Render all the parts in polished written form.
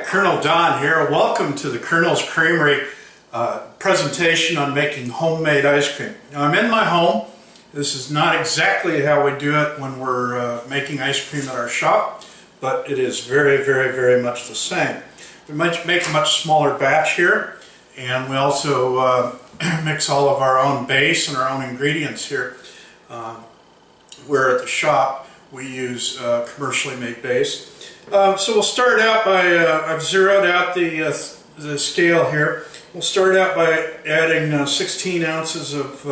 Colonel Don here. Welcome to the Colonel's Creamery presentation on making homemade ice cream. Now, I'm in my home. This is not exactly how we do it when we're making ice cream at our shop, but it is very, very, very much the same. We might make a much smaller batch here, and we also mix all of our own base and our own ingredients here. Where at the shop we use commercially made base. So we'll start out by, I've zeroed out the scale here. We'll start out by adding 16 ounces of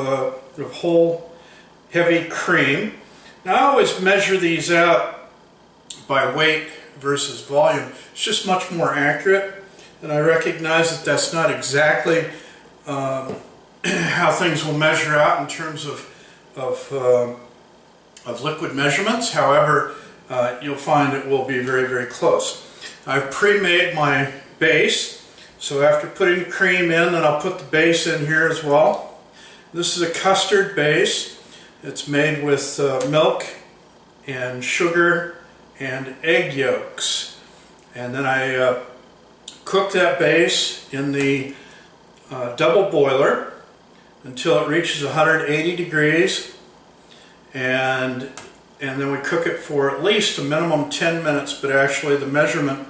whole heavy cream. Now I always measure these out by weight versus volume. It's just much more accurate, and I recognize that that's not exactly how things will measure out in terms of liquid measurements. However, you'll find it will be very, very close. I've pre-made my base, so after putting the cream in, then I'll put the base in here as well. This is a custard base. It's made with milk and sugar and egg yolks. And then I cook that base in the double boiler until it reaches 180 degrees. And then we cook it for at least a minimum 10 minutes, but actually the measurement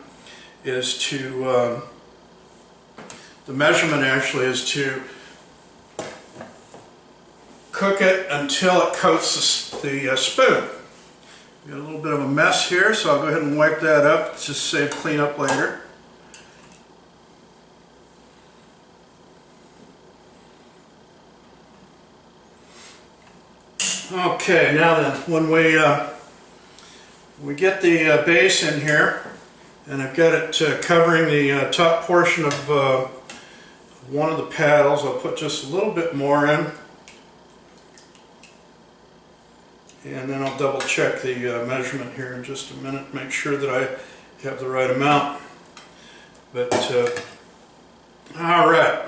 is to cook it until it coats the spoon. We got a little bit of a mess here, so I'll go ahead and wipe that up, just save cleanup later. Okay, now then, when we get the base in here, and I've got it covering the top portion of one of the paddles, I'll put just a little bit more in, and then I'll double check the measurement here in just a minute, make sure that I have the right amount. But all right.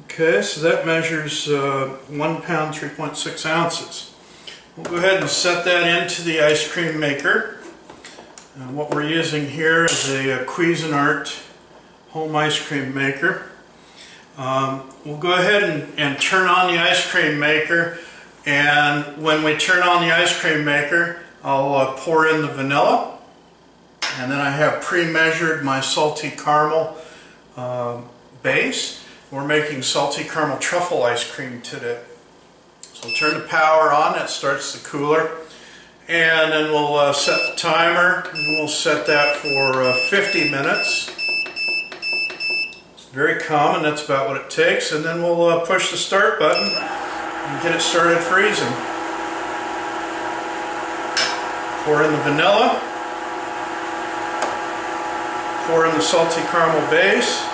Okay, so that measures 1 pound, 3.6 ounces. We'll go ahead and set that into the ice cream maker. And what we're using here is a Cuisinart home ice cream maker. We'll go ahead and turn on the ice cream maker, and when we turn on the ice cream maker, I'll pour in the vanilla, and then I have pre-measured my salty caramel base. We're making salty caramel truffle ice cream today. So we'll turn the power on, that starts the cooler, and then we'll set the timer, and we'll set that for 50 minutes. It's very common, that's about what it takes, and then we'll push the start button and get it started freezing. Pour in the vanilla, pour in the salty caramel base,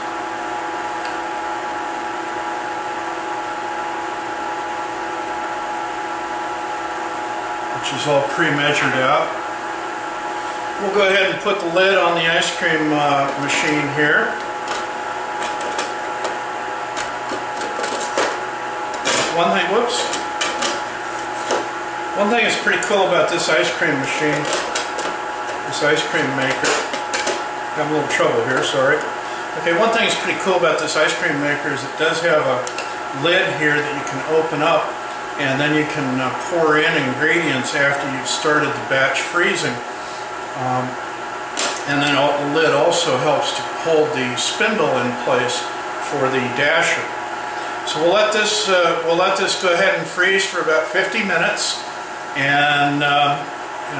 which is all pre-measured out. We'll go ahead and put the lid on the ice cream machine here. One thing that's pretty cool about this ice cream machine, this ice cream maker, I'm having a little trouble here, sorry. Okay, one thing that's pretty cool about this ice cream maker is it does have a lid here that you can open up, and then you can pour in ingredients after you've started the batch freezing. And then the lid also helps to hold the spindle in place for the dasher. So we'll let this go ahead and freeze for about 50 minutes. And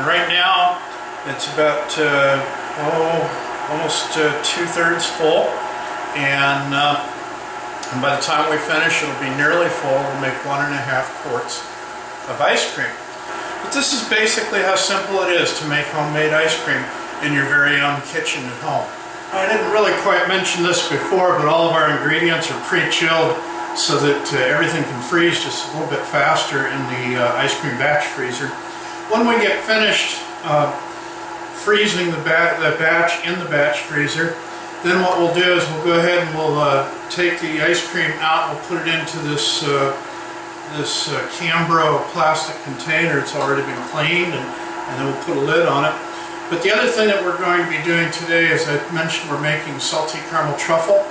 right now it's about almost 2/3 full. And by the time we finish, it'll be nearly full. We'll make 1.5 quarts of ice cream. But this is basically how simple it is to make homemade ice cream in your very own kitchen at home. I didn't really quite mention this before, but all of our ingredients are pre-chilled so that everything can freeze just a little bit faster in the ice cream batch freezer. When we get finished freezing the batch in the batch freezer, then what we'll do is we'll go ahead and we'll take the ice cream out. We'll put it into this Cambro plastic container. It's already been cleaned, and then we'll put a lid on it. But the other thing that we're going to be doing today, as I mentioned, we're making salty caramel truffle.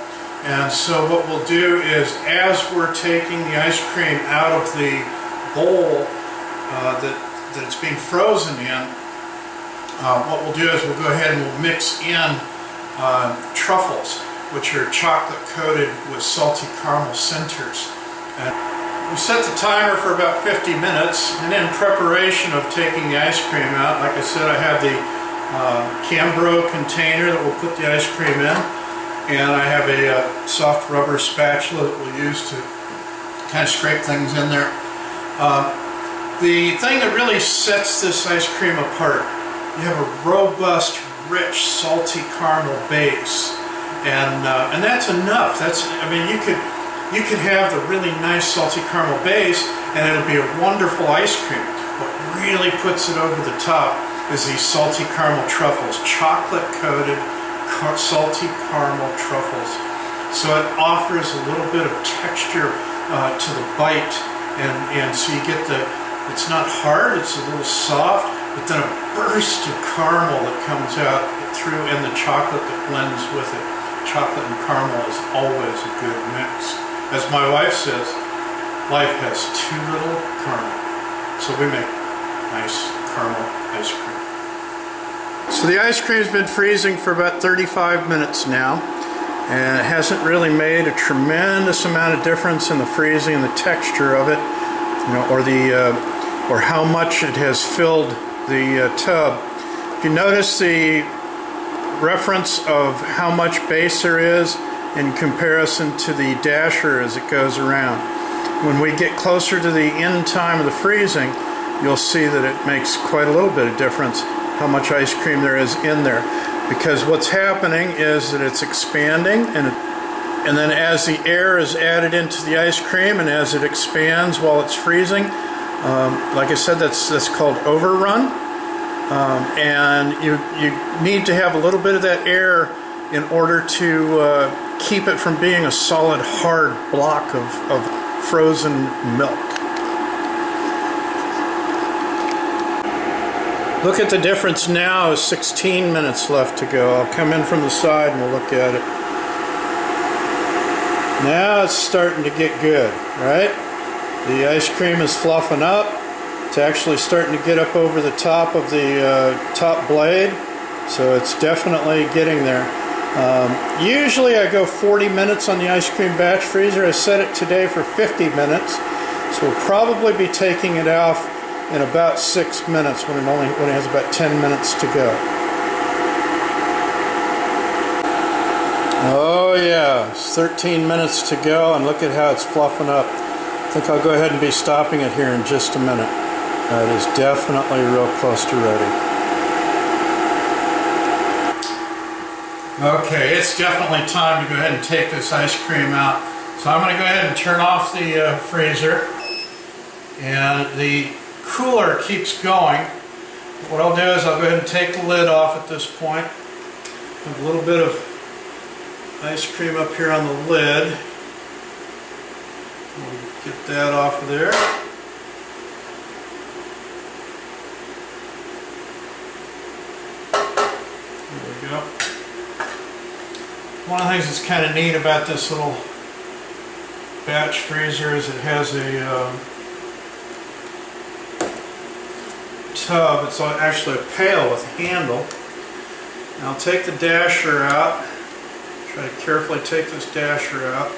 And so what we'll do is, as we're taking the ice cream out of the bowl that it's being frozen in, what we'll do is we'll go ahead and we'll mix in truffles, which are chocolate coated with salty caramel centers. And we set the timer for about 50 minutes, and in preparation of taking the ice cream out, like I said, I have the Cambro container that we'll put the ice cream in, and I have a soft rubber spatula that we'll use to kind of scrape things in there. The thing that really sets this ice cream apart, you have a robust, rich, salty caramel base, and that's enough. I mean, you could have the really nice salty caramel base, and it'll be a wonderful ice cream. What really puts it over the top is these salty caramel truffles, chocolate-coated salty caramel truffles. So it offers a little bit of texture to the bite, and so you get it's not hard, it's a little soft, but then a burst of caramel that comes out through, and the chocolate that blends with it. Chocolate and caramel is always a good mix. As my wife says, life has too little caramel. So we make nice caramel ice cream. So the ice cream's been freezing for about 35 minutes now, and it hasn't really made a tremendous amount of difference in the freezing and the texture of it, or how much it has filled the tub. If you notice the reference of how much base there is in comparison to the dasher as it goes around, when we get closer to the end time of the freezing, you'll see that it makes quite a little bit of difference how much ice cream there is in there, because what's happening is that it's expanding, and then as the air is added into the ice cream and as it expands while it's freezing, like I said, that's called overrun, and you need to have a little bit of that air in order to keep it from being a solid hard block of frozen milk. Look at the difference now. 16 minutes left to go. I'll come in from the side and we'll look at it. Now it's starting to get good, right? The ice cream is fluffing up. It's actually starting to get up over the top of the top blade, so it's definitely getting there. Usually I go 40 minutes on the ice cream batch freezer. I set it today for 50 minutes, so we'll probably be taking it off in about 6 minutes when it has about 10 minutes to go. Oh yeah, it's 13 minutes to go, and look at how it's fluffing up. I think I'll go ahead and be stopping it here in just a minute. It is definitely real close to ready. Okay, it's definitely time to go ahead and take this ice cream out. So I'm going to go ahead and turn off the freezer, and the cooler keeps going. What I'll do is I'll go ahead and take the lid off at this point. Have a little bit of ice cream up here on the lid. We'll get that off of there. There we go. One of the things that's kind of neat about this little batch freezer is it has a tub. It's actually a pail with a handle. Now I'll take the dasher out. Try to carefully take this dasher out.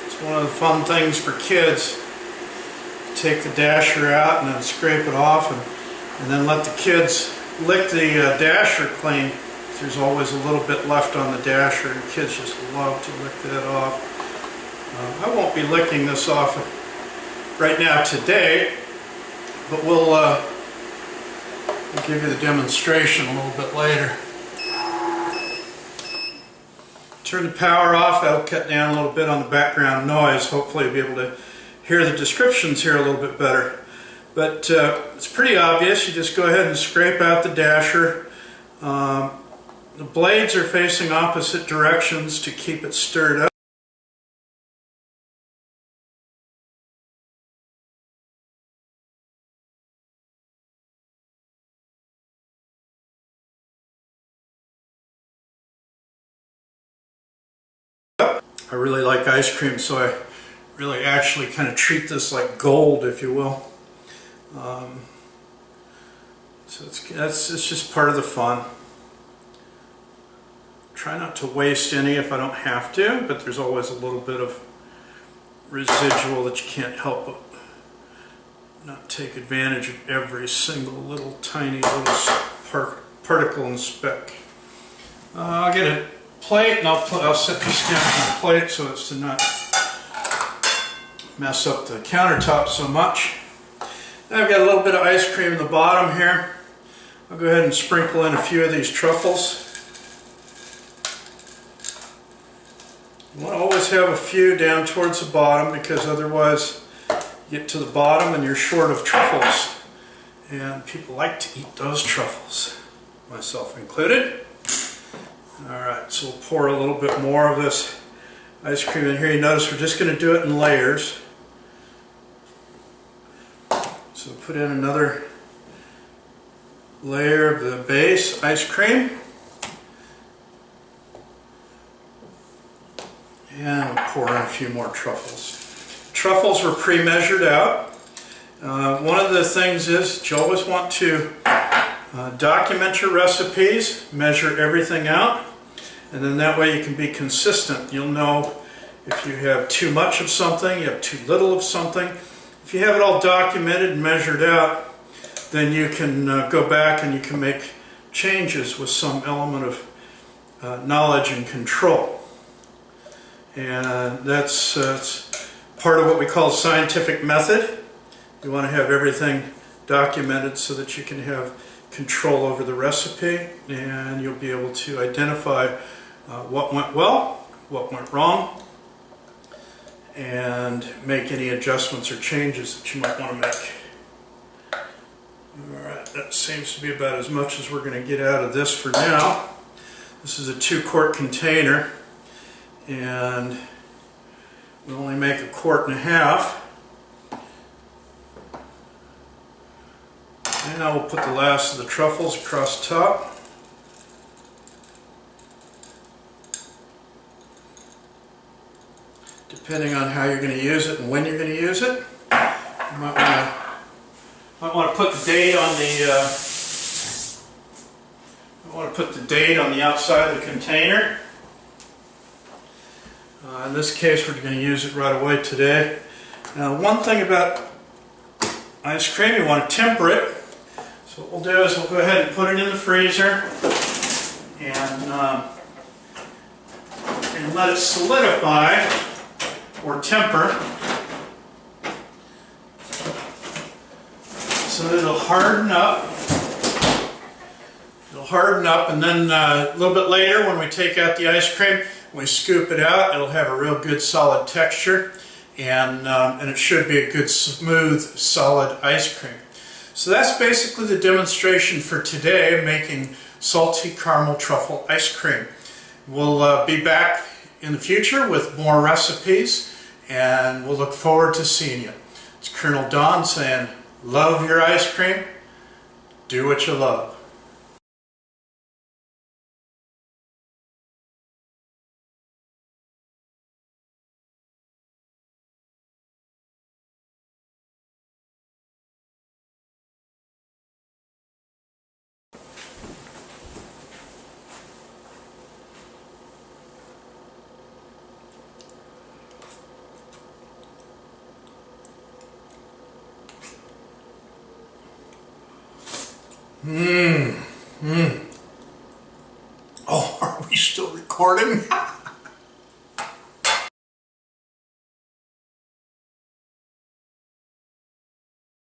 It's one of the fun things for kids. Take the dasher out and then scrape it off, and then let the kids lick the dasher clean. There's always a little bit left on the dasher, and kids just love to lick that off. I won't be licking this off right now today, but we'll give you the demonstration a little bit later. Turn the power off. That'll cut down a little bit on the background noise. Hopefully you'll be able to hear the descriptions here a little bit better. But it's pretty obvious. You just go ahead and scrape out the dasher. The blades are facing opposite directions to keep it stirred up. I really like ice cream, so I really actually kind of treat this like gold, if you will. So it's just part of the fun. Try not to waste any if I don't have to, but there's always a little bit of residual that you can't help but not take advantage of every single little tiny little particle and speck. I'll get a plate and I'll set this down on the plate so as to not mess up the countertop so much. Now I've got a little bit of ice cream in the bottom here. I'll go ahead and sprinkle in a few of these truffles. You want to always have a few down towards the bottom, because otherwise you get to the bottom and you're short of truffles. And people like to eat those truffles, myself included. Alright, so we'll pour a little bit more of this ice cream in here. You notice we're just going to do it in layers. So put in another layer of the base ice cream. And we'll pour in a few more truffles. Truffles were pre-measured out. One of the things is you always want to document your recipes, measure everything out, and then that way you can be consistent. You'll know if you have too much of something, you have too little of something. If you have it all documented and measured out, then you can go back and you can make changes with some element of knowledge and control. And that's part of what we call scientific method. You want to have everything documented so that you can have control over the recipe, and you'll be able to identify what went well, what went wrong, and make any adjustments or changes that you might want to make. Alright, that seems to be about as much as we're going to get out of this for now. This is a 2-quart container, and we only make 1.5 quarts. And now we'll put the last of the truffles across the top. Depending on how you're going to use it and when you're going to use it, you might want to put the date on the outside of the container. In this case, we're going to use it right away today. Now, one thing about ice cream, you want to temper it. So what we'll do is we'll go ahead and put it in the freezer and let it solidify or temper so that it'll harden up. It'll harden up, and then a little bit later when we take out the ice cream, we scoop it out, it'll have a real good solid texture, and it should be a good smooth solid ice cream. So that's basically the demonstration for today, making salty caramel truffle ice cream. We'll be back in the future with more recipes, and we'll look forward to seeing you. It's Colonel Don saying, love your ice cream, do what you love. Oh, are we still recording?